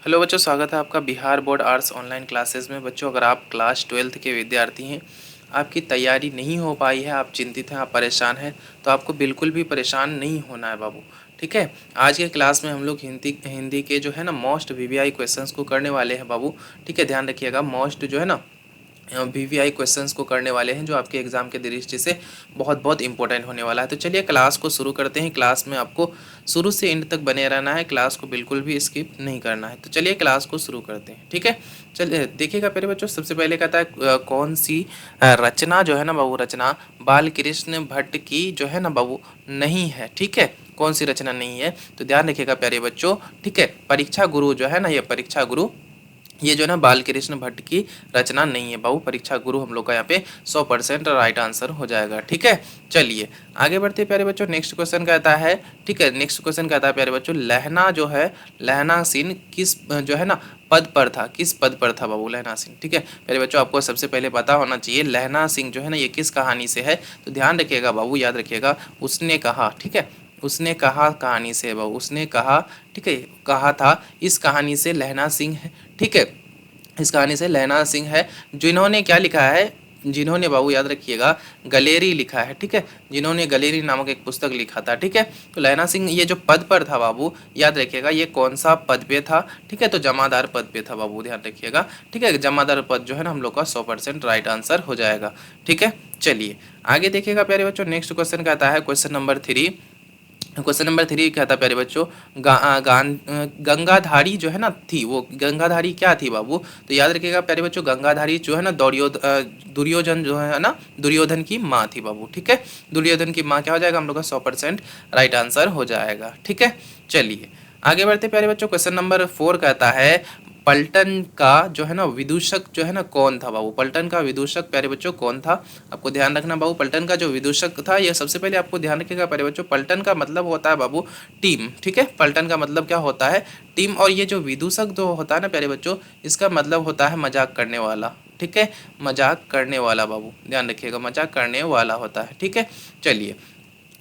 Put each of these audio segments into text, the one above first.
Hello बच्चों, स्वागत है आपका Bihar board arts online classes में। बच्चों, अगर आप क्लास 12th के विद्यार्थी हैं, आपकी तैयारी नहीं हो पाई है, आप चिंतित हैं, आप परेशान हैं, तो आपको बिल्कुल भी परेशान नहीं होना है बाबू। ठीक है। आज के क्लास में हम लोग हिंदी हिंदी के जो है ना मोस्ट वीवीआई क्वेश्चंस को करने वाले हैं बाबू। ठीक है, ध्यान रखिएगा, मोस्ट जो है ना वीवीआई क्वेश्चंस को करने वाले हैं, जो आपके एग्जाम के दृष्टि से बहुत बहुत इंपॉर्टेंट होने वाला है। तो चलिए क्लास को शुरू करते हैं। क्लास में आपको शुरू से एंड तक बने रहना है, क्लास को बिल्कुल भी स्किप नहीं करना है। तो चलिए क्लास को शुरू करते हैं। ठीक है, चलिए देखिएगा प्यारे बच्चों, सबसे पहले कहता है कौन सी रचना जो है ना बाबू, रचना बाल कृष्ण भट्ट की जो है ना बाबू नहीं है। ठीक है, कौन सी रचना नहीं है, तो ध्यान रखिएगा प्यारे बच्चों। ठीक है, परीक्षा गुरु जो है ना, ये परीक्षा गुरु, ये जो है ना बाल कृष्ण भट्ट की रचना नहीं है बाबू। परीक्षा गुरु हम लोग का यहाँ पे 100% राइट आंसर हो जाएगा। ठीक है, चलिए आगे बढ़ते हैं प्यारे बच्चों। नेक्स्ट क्वेश्चन कहता है, ठीक है, नेक्स्ट क्वेश्चन कहता है प्यारे बच्चों, लहना जो है, लहना सिन किस जो है ना पद पर था, किस पद पर था बाबू लहना सिंह। ठीक है प्यारे बच्चों, आपको सबसे पहले पता होना चाहिए लहना सिंह जो है ना ये किस कहानी से है। तो ध्यान रखिएगा बाबू, याद रखिएगा, उसने कहा। ठीक है, उसने कहा कहानी से बाबू, उसने कहा। ठीक है, कहा था, इस कहानी से लहना सिंह है। ठीक है, इस कहानी से लहना सिंह है, जिन्होंने क्या लिखा है, जिन्होंने बाबू याद रखिएगा गलेरी लिखा है। ठीक है, जिन्होंने गलेरी नामक एक पुस्तक लिखा था। ठीक है, तो लहना सिंह ये जो पद पर था बाबू, याद रखिएगा ये कौन सा पद पे था। ठीक है, तो जमादार पद पे था बाबू, ध्यान रखिएगा। ठीक है, जमादार पद जो है ना हम लोग का 100% राइट आंसर हो जाएगा। ठीक है, चलिए आगे देखिएगा प्यारे बच्चों। नेक्स्ट क्वेश्चन कहता है क्वेश्चन नंबर 3। क्वेश्चन नंबर 3 क्या था प्यारे बच्चों, गंगाधारी जो है ना थी, वो गंगाधारी क्या थी बाबू। तो याद रखिएगा प्यारे बच्चों, गंगाधारी जो है ना दुर्योधन जो है ना, दुर्योधन की माँ थी बाबू। ठीक है, दुर्योधन की माँ क्या हो जाएगा हम लोग का 100% राइट आंसर हो जाएगा। ठीक है, चलिए आगे बढ़ते प्यारे बच्चों। क्वेश्चन नंबर 4 कहता है, पलटन का जो है ना विदूषक जो है ना कौन था बाबू। पलटन का विदूषक प्यारे बच्चों कौन था, आपको ध्यान रखना बाबू। पलटन का जो विदूषक था, ये सबसे पहले आपको ध्यान रखिएगा प्यारे बच्चों, पलटन का मतलब होता है बाबू टीम। ठीक है, पलटन का मतलब क्या होता है, टीम। और ये जो विदूषक जो होता है ना प्यारे बच्चों, इसका मतलब होता है मजाक करने वाला। ठीक है, मजाक करने वाला बाबू, ध्यान रखिएगा, मजाक करने वाला होता है। ठीक है, चलिए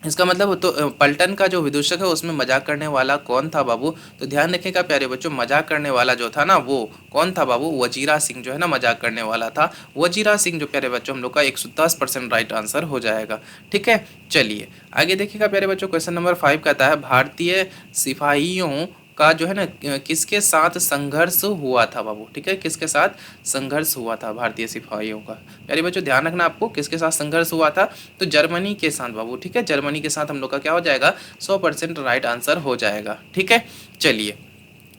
इसका मतलब तो पलटन का जो विदूषक है उसमें मजाक करने वाला कौन था बाबू। तो ध्यान रखिएगा प्यारे बच्चों, मजाक करने वाला जो था ना वो कौन था बाबू, वजीरा सिंह जो है ना मजाक करने वाला था। वजीरा सिंह जो प्यारे बच्चों हम लोग का 110% राइट आंसर हो जाएगा। ठीक है, चलिए आगे देखिएगा प्यारे बच्चों। क्वेश्चन नंबर 5 कहता है, भारतीय सिपाहियों का जो है ना किसके साथ संघर्ष हुआ था बाबू। ठीक है, किसके साथ संघर्ष हुआ था भारतीय सिपाहियों का। प्यारे बच्चों ध्यान रखना, आपको किसके साथ संघर्ष हुआ था, तो जर्मनी के साथ बाबू। ठीक है, जर्मनी के साथ हम लोग का क्या हो जाएगा, 100% राइट आंसर हो जाएगा। ठीक है, चलिए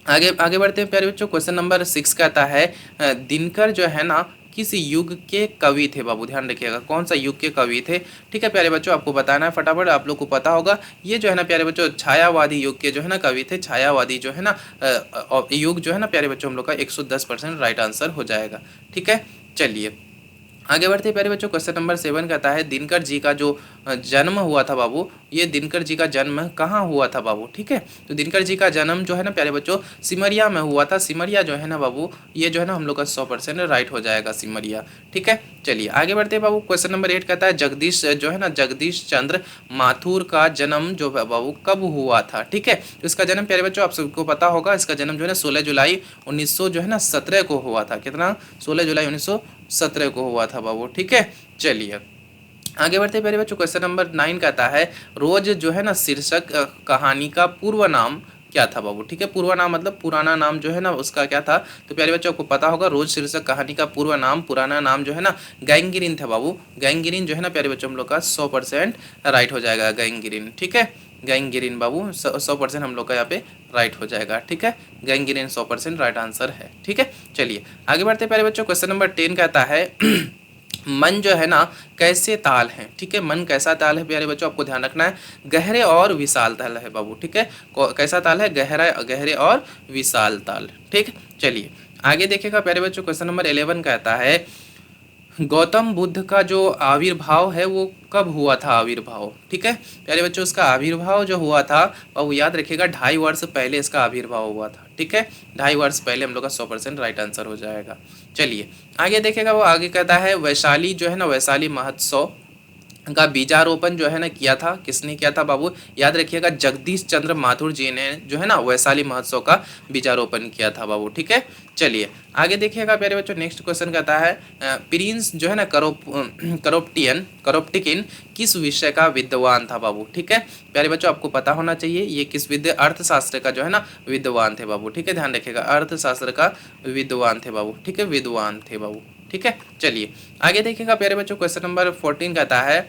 आगे आगे बढ़ते हैं प्यारे बच्चों। क्वेश्चन नंबर 6 कहता है, दिनकर जो है ना किस युग के कवि थे बाबू। ध्यान रखिएगा, कौन सा युग के कवि थे। ठीक है प्यारे बच्चों, आपको बताना है फटाफट, आप लोग को पता होगा। ये जो है ना प्यारे बच्चों छायावादी युग के जो है ना कवि थे। छायावादी जो है ना युग जो है ना प्यारे बच्चों हम लोग का 110% राइट आंसर हो जाएगा। ठीक है, चलिए आगे बढ़ते प्यारे बच्चों। क्वेश्चन नंबर 7 कहता है, दिनकर जी का जो जन्म हुआ था बाबू, ये दिनकर जी का जन्म कहाँ हुआ था बाबू। ठीक है, तो दिनकर जी का जन्म जो है ना प्यारे बच्चों सिमरिया में हुआ था। सिमरिया जो है ना बाबू, ये जो है ना हम लोग का 100% राइट हो जाएगा, सिमरिया। ठीक है, चलिए आगे बढ़ते हैं बाबू। क्वेश्चन नंबर 8 कहता है, जगदीश जो है ना जगदीश चंद्र माथुर का जन्म जो है बाबू कब हुआ था। ठीक है, तो इसका जन्म प्यारे बच्चों आप सबको पता होगा, इसका जन्म जो है ना 16 जुलाई 1900 जो है ना 17 को हुआ था। कितना, 16 जुलाई 1917 को हुआ था बाबू। ठीक है, चलिए आगे बढ़ते प्यारे बच्चों। क्वेश्चन नंबर 9 कहता है, रोज जो है ना शीर्षक कहानी का पूर्व नाम क्या था बाबू। ठीक है, पूर्व नाम मतलब पुराना नाम जो है ना उसका क्या था। तो प्यारे बच्चों आपको पता होगा, रोज शीर्षक कहानी का पूर्व नाम, पुराना नाम जो है ना गैंगग्रीन था बाबू। गैंगग्रीन जो है ना प्यारे बच्चों हम लोग का 100% राइट हो जाएगा, गैंगग्रीन। ठीक है, गैंगग्रीन बाबू 100% हम लोग का यहाँ पे राइट हो जाएगा। ठीक है, गैंगग्रीन 100% राइट आंसर है। ठीक है, चलिए आगे बढ़ते प्यारे बच्चों। क्वेश्चन नंबर 10 कहता है, मन जो है ना कैसे ताल है। ठीक है, मन कैसा ताल है प्यारे बच्चों, आपको ध्यान रखना है, गहरे और विशाल ताल है बाबू। ठीक है, कैसा ताल है, गहरा, गहरे और विशाल ताल। ठीक, चलिए आगे देखिएगा प्यारे बच्चों। क्वेश्चन नंबर 11 कहता है, गौतम बुद्ध का जो आविर्भाव है वो कब हुआ था, आविर्भाव। ठीक है प्यारे बच्चों, इसका आविर्भाव जो हुआ था वो याद रखिएगा 2.5 वर्ष पहले इसका आविर्भाव हुआ था। ठीक है, 2.5 वर्ष पहले हम लोग का 100% राइट आंसर हो जाएगा। चलिए आगे देखेगा, वो आगे कहता है, वैशाली जो है ना वैशाली महोत्सव का बीजारोपण जो है ना किया था, किसने किया था बाबू, याद रखिएगा जगदीश चंद्र माथुर जी ने जो है ना वैशाली महोत्सव का बीजारोपण किया था बाबू, ठीक है। चलिए आगे देखिएगा प्यारे बच्चों, नेक्स्ट क्वेश्चन कहता है प्रिंस जो है ना करोप्टिकिन किस विषय का विद्वान था बाबू, ठीक है। प्यारे बच्चों आपको पता होना चाहिए ये किस अर्थशास्त्र का जो है ना विद्वान थे बाबू, ठीक है, ध्यान रखिएगा अर्थशास्त्र का विद्वान थे बाबू, ठीक है, विद्वान थे बाबू, ठीक है। चलिए आगे देखिएगा प्यारे बच्चों, क्वेश्चन नंबर 14 कहता है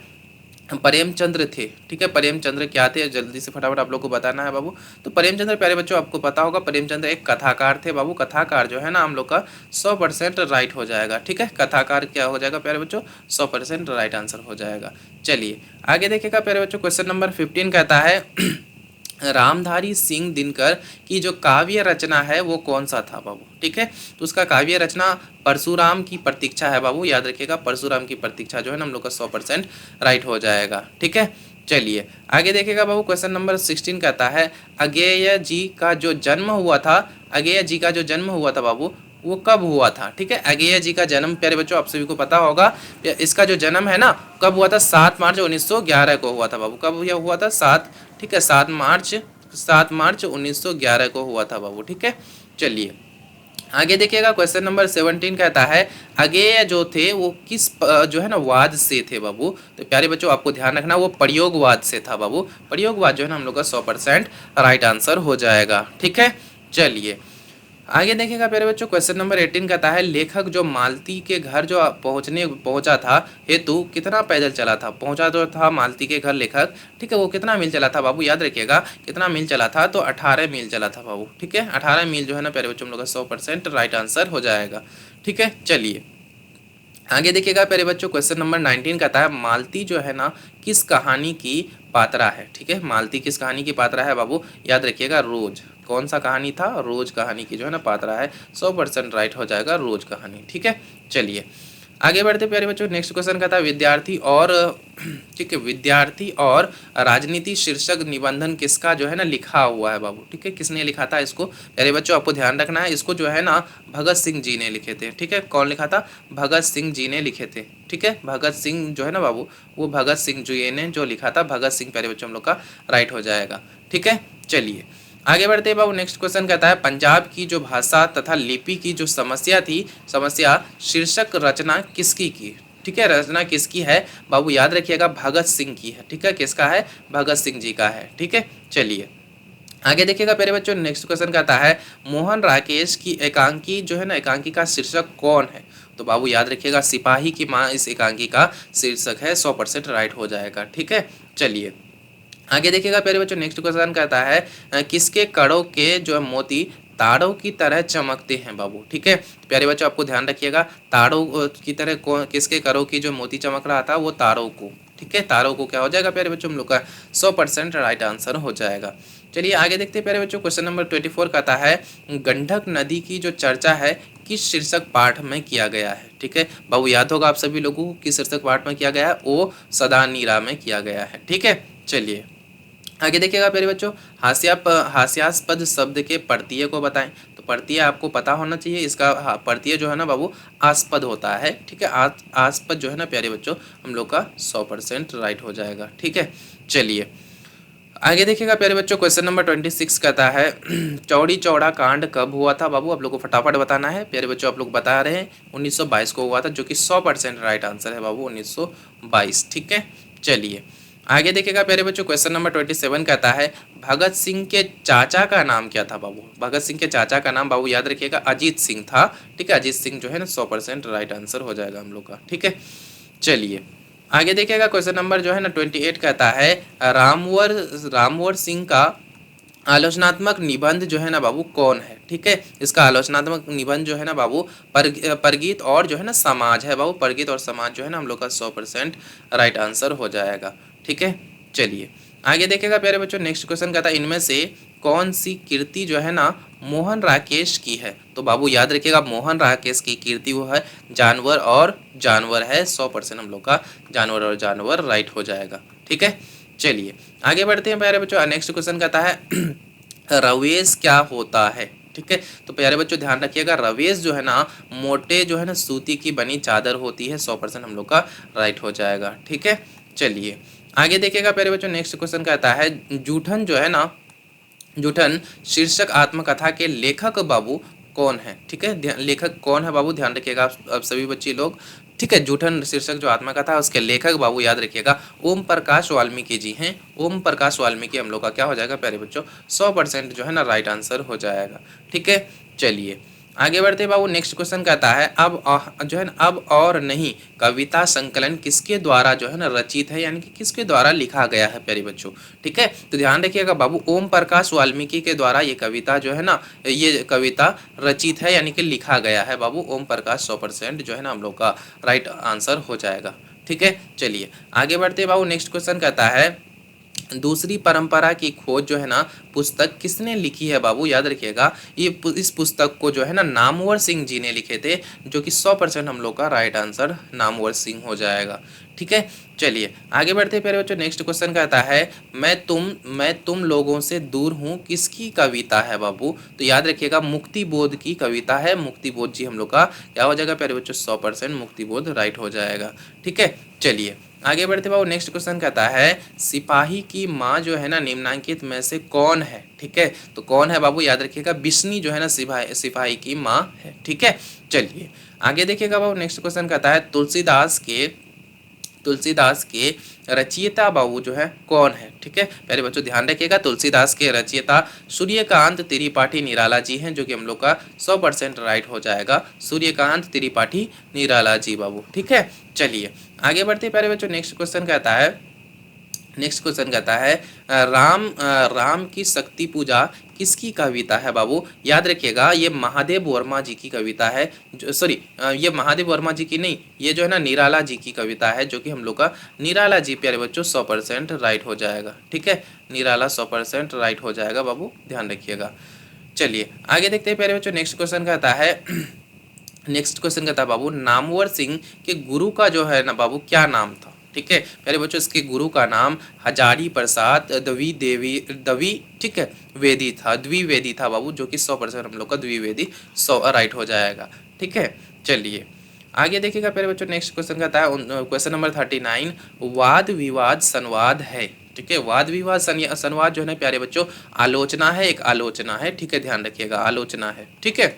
प्रेमचंद्र थे, ठीक है, प्रेमचंद्र क्या थे, जल्दी से फटाफट आप लोग को बताना है बाबू। तो प्रेमचंद्र प्यारे बच्चों आपको पता होगा, प्रेमचंद्र एक कथाकार थे बाबू, कथाकार जो है ना हम लोग का 100% राइट हो जाएगा, ठीक है, कथाकार क्या हो जाएगा प्यारे बच्चों, 100% राइट आंसर हो जाएगा। चलिए आगे देखिएगा प्यारे बच्चों, क्वेश्चन नंबर 15 कहता है रामधारी सिंह दिनकर की जो काव्य रचना है वो कौन सा था बाबू, ठीक है। तो उसका काव्य रचना परशुराम की प्रतीक्षा है बाबू, याद रखिएगा परशुराम की प्रतीक्षा जो है ना हम लोग का 100% राइट हो जाएगा, ठीक है। चलिए आगे देखिएगा बाबू, क्वेश्चन नंबर 16 कहता है अगेय जी का जो जन्म हुआ था, अगेय जी का जो जन्म हुआ था बाबू वो कब हुआ था, ठीक है। अगेय जी का जन्म प्यारे बच्चों आप सभी को पता होगा, इसका जो जन्म है ना कब हुआ था, 7 मार्च 1911 को हुआ था बाबू, कब यह हुआ था, 7, ठीक है, 7 मार्च 1911 को हुआ था बाबू, ठीक है। चलिए आगे देखिएगा, क्वेश्चन नंबर 17 कहता है अगेय जो थे वो किस जो है ना वाद से थे बाबू। तो प्यारे बच्चों आपको ध्यान रखना वो प्रयोगवाद से था बाबू, प्रयोगवाद जो है ना हम लोग का 100% राइट आंसर हो जाएगा, ठीक है। चलिए आगे देखिएगा प्यारे बच्चों, क्वेश्चन नंबर 18 कहता है लेखक जो मालती के घर जो पहुंचा था हेतु कितना पैदल चला था, पहुंचा जो था मालती के घर लेखक, ठीक है, वो कितना मील चला था बाबू, याद रखिएगा कितना मील चला था, तो 18 मील चला था बाबू, ठीक है, 18 मील जो है ना प्यारे बच्चों हम लोग का 100% राइट आंसर हो जाएगा, ठीक है। चलिए आगे देखिएगा प्यारे बच्चों, क्वेश्चन नंबर 19 कहता है मालती जो है ना किस कहानी की पात्रा है, ठीक है, मालती किस कहानी की पात्रा है बाबू, याद रखिएगा रोज, कौन सा कहानी था, रोज कहानी की जो है ना पात्रा है, 100% राइट हो जाएगा रोज कहानी, ठीक है। चलिए आगे बढ़ते प्यारे बच्चों, नेक्स्ट क्वेश्चन कहता है विद्यार्थी और ठीक है, विद्यार्थी और राजनीति शीर्षक निबंधन किसका जो है ना लिखा हुआ है बाबू, ठीक है, किसने लिखा था इसको, प्यारे बच्चों आपको ध्यान रखना है, इसको जो है ना भगत सिंह जी ने लिखे थे, ठीक है, कौन लिखा था, भगत सिंह जी ने लिखे थे, ठीक है, भगत सिंह जो है ना बाबू वो भगत सिंह जी ने जो लिखा था, भगत सिंह प्यारे बच्चों हम लोग का राइट हो जाएगा, ठीक है। चलिए आगे बढ़ते हैं बाबू, नेक्स्ट क्वेश्चन कहता है पंजाब की जो भाषा तथा लिपि की जो समस्या थी, समस्या शीर्षक रचना किसकी की, ठीक है, रचना किसकी है बाबू, याद रखिएगा भगत सिंह की है, ठीक है, किसका है, भगत सिंह जी का है, ठीक है। चलिए आगे देखिएगा प्यारे बच्चों, नेक्स्ट क्वेश्चन कहता है मोहन राकेश की एकांकी जो है ना एकांकी का शीर्षक कौन है, तो बाबू याद रखिएगा सिपाही की माँ इस एकांकी का शीर्षक है, 100% राइट हो जाएगा, ठीक है। चलिए आगे देखिएगा प्यारे बच्चों, नेक्स्ट क्वेश्चन कहता है किसके कड़ों के जो है मोती तारों की तरह चमकते हैं बाबू, ठीक है, प्यारे बच्चों आपको ध्यान रखिएगा तारों की तरह किसके कड़ों की जो मोती चमक रहा था वो तारों को, ठीक है, तारों को क्या हो जाएगा प्यारे बच्चों हम लोग का 100% राइट आंसर हो जाएगा। चलिए आगे देखते हैं प्यारे बच्चों, क्वेश्चन नंबर 24 कहता है गंडक नदी की जो चर्चा है किस शीर्षक पाठ में किया गया है, ठीक है, बाबू याद होगा आप सभी लोगों को किस शीर्षक पाठ में किया गया है, ओ सदा नीरा में किया गया है, ठीक है। चलिए आगे देखिएगा प्यारे बच्चों, हास्यास्पद शब्द के प्रत्यय को बताएं, तो प्रत्यय आपको पता होना चाहिए, इसका प्रत्यय जो है ना बाबू आस्पद होता है, ठीक है, आस्पद जो है ना प्यारे बच्चों हम लोग का 100% राइट हो जाएगा, ठीक है। चलिए आगे देखिएगा प्यारे बच्चों, क्वेश्चन नंबर 26 कहता है चौड़ी चौड़ा कांड कब हुआ था बाबू, आप लोग को फटाफट बताना है, प्यारे बच्चों आप लोग बता रहे हैं 1922 को हुआ था, जो कि 100% राइट आंसर है बाबू 1922, ठीक है। चलिए आगे देखिएगा प्यारे बच्चों, क्वेश्चन नंबर 27 कहता है भगत सिंह के चाचा का नाम क्या था बाबू, भगत सिंह के चाचा का नाम बाबू याद रखिएगा अजीत सिंह था, ठीक है, अजीत सिंह जो है ना 100% राइट आंसर हो जाएगा हम लोग का, ठीक है। चलिए आगे देखिएगा, क्वेश्चन नंबर जो है ना 28 कहता है रामवर सिंह का आलोचनात्मक निबंध जो है ना बाबू कौन है, ठीक है, इसका आलोचनात्मक निबंध जो है ना बाबू परगीत और जो है ना समाज है बाबू, परगीत और समाज जो है ना हम लोग का 100% राइट आंसर हो जाएगा, ठीक है। चलिए आगे देखिएगा प्यारे बच्चों, नेक्स्ट क्वेश्चन कहता है इनमें से कौन सी कीर्ति जो है ना मोहन राकेश की है, तो बाबू याद रखिएगा मोहन राकेश की कीर्ति वो है जानवर और जानवर है, 100% हम लोग का जानवर और जानवर राइट हो जाएगा, ठीक है। चलिए आगे बढ़ते हैं प्यारे बच्चों, नेक्स्ट क्वेश्चन कहता है रवेश क्या होता है, ठीक है, तो प्यारे बच्चों ध्यान रखिएगा रवेश जो है ना मोटे जो है ना सूती की बनी चादर होती है, 100% हम लोग का राइट हो जाएगा, ठीक है। चलिए आगे देखिएगा प्यारे बच्चों, नेक्स्ट क्वेश्चन कहता है जूठन जो है ना, जूठन शीर्षक आत्मकथा के लेखक बाबू कौन है? ठीक है, लेखक कौन है बाबू, ध्यान रखिएगा आप सभी बच्चे लोग। ठीक है, जूठन शीर्षक जो आत्मकथा है उसके लेखक बाबू याद रखिएगा ओम प्रकाश वाल्मीकि जी हैं। ओम प्रकाश वाल्मीकि हम लोग का क्या हो जाएगा प्यारे बच्चों, 100% जो है ना राइट आंसर हो जाएगा। ठीक है, चलिए आगे बढ़ते बाबू, नेक्स्ट क्वेश्चन कहता है जो है ना अब और नहीं कविता संकलन किसके द्वारा जो है ना रचित है, यानी कि किसके द्वारा लिखा गया है प्यारे बच्चों। ठीक है, तो ध्यान रखिएगा बाबू ओम प्रकाश वाल्मीकि के द्वारा ये कविता जो है ना, ये कविता रचित है यानी कि लिखा गया है बाबू ओम प्रकाश, 100% जो है ना हम लोग का राइट आंसर हो जाएगा। ठीक है, चलिए आगे बढ़ते बाबू, नेक्स्ट क्वेश्चन कहता है दूसरी परंपरा की खोज जो है ना पुस्तक किसने लिखी है बाबू, याद रखिएगा इस पुस्तक को जो है ना नामवर सिंह जी ने लिखे थे, जो कि 100% हम लोग का राइट आंसर नामवर सिंह हो जाएगा। ठीक है, चलिए आगे बढ़ते प्यारे बच्चों, नेक्स्ट क्वेश्चन कहता है मैं तुम लोगों से दूर हूँ किसकी कविता है बाबू, तो याद रखिएगा मुक्ति बोध की कविता है। मुक्ति बोध जी हम लोग का क्या हो जाएगा प्यारे बच्चों, 100% मुक्ति बोध राइट हो जाएगा। ठीक है, चलिए आगे बढ़ते बाबू, नेक्स्ट क्वेश्चन कहता है सिपाही की माँ जो है ना निम्नांकित में से कौन है? ठीक है, तो कौन है बाबू, याद रखिएगा बिस्नी जो है ना सिपाही की माँ है। ठीक है, चलिए आगे देखिएगा बाबू, नेक्स्ट क्वेश्चन कहता है तुलसीदास के रचयिता बाबू जो है कौन है? ठीक है प्यारे बच्चों ध्यान रखिएगा तुलसीदास के रचयिता सूर्यकांत त्रिपाठी निराला जी हैं, जो कि हम लोग का 100% राइट हो जाएगा, सूर्यकांत त्रिपाठी निराला जी बाबू। ठीक है, चलिए आगे बढ़ते प्यारे बच्चों, नेक्स्ट क्वेश्चन कहता है राम की शक्ति पूजा किसकी कविता है बाबू, याद रखिएगा ये महादेव वर्मा जी की कविता है, ये महादेव वर्मा जी की नहीं, ये जो है ना निराला जी की कविता है, जो कि हम लोग का निराला जी प्यारे बच्चों 100% राइट हो जाएगा। ठीक है, निराला 100% राइट हो जाएगा बाबू, ध्यान रखिएगा। चलिए आगे देखते हैं प्यारे बच्चों, नेक्स्ट क्वेश्चन कहता है बाबू नामवर सिंह के गुरु का जो है ना बाबू क्या नाम था? ठीक है प्यारे बच्चों, इसके गुरु का नाम हजारी प्रसाद द्विवेदी था बाबू, जो कि 100% हम लोग का द्विवेदी 100 राइट हो जाएगा। ठीक है, चलिए आगे देखिएगा प्यारे बच्चों, नेक्स्ट क्वेश्चन कहता है क्वेश्चन नंबर 39 वाद विवाद संवाद है। ठीक है, वाद विवाद संवाद जो है ना प्यारे बच्चों आलोचना है, एक आलोचना है। ठीक है, ध्यान रखिएगा आलोचना है। ठीक है,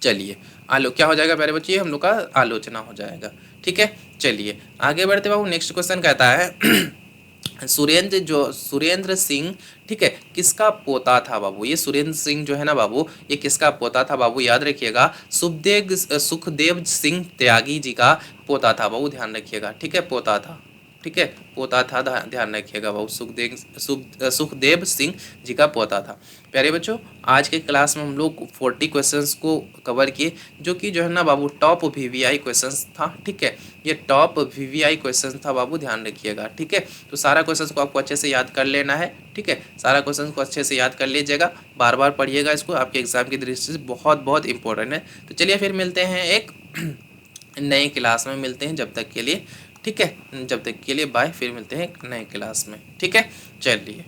चलिए क्या हो जाएगा प्यारे बच्चे, हम लोग का आलोचना हो जाएगा। ठीक है, चलिए आगे बढ़ते बाबू, नेक्स्ट क्वेश्चन कहता है सुरेंद्र सिंह ठीक है किसका पोता था बाबू, ये सुरेंद्र सिंह जो है ना बाबू ये किसका पोता था बाबू, याद रखिएगा सुखदेव सिंह त्यागी जी का पोता था बाबू, ध्यान रखिएगा। ठीक है, पोता था। ठीक है, पोता था, ध्यान रखिएगा बाबू सुखदेव सिंह जी का पोता था। प्यारे बच्चों आज के क्लास में हम लोग 40 क्वेश्चंस को कवर किए, जो कि जो है ना बाबू टॉप वीवीआई क्वेश्चंस था। ठीक है, ये टॉप वीवीआई क्वेश्चंस था बाबू, ध्यान रखिएगा। ठीक है, तो सारा क्वेश्चंस को आपको अच्छे से याद कर लेना है। ठीक है, सारा क्वेश्चंस को अच्छे से याद कर लीजिएगा, बार बार पढ़िएगा इसको, आपके एग्जाम की दृष्टि से बहुत बहुत इंपॉर्टेंट है। तो चलिए फिर मिलते हैं एक नए क्लास में, मिलते हैं जब तक के लिए। ठीक है, जब तक के लिए बाय, फिर मिलते हैं एक नए क्लास में। ठीक है, चलिए।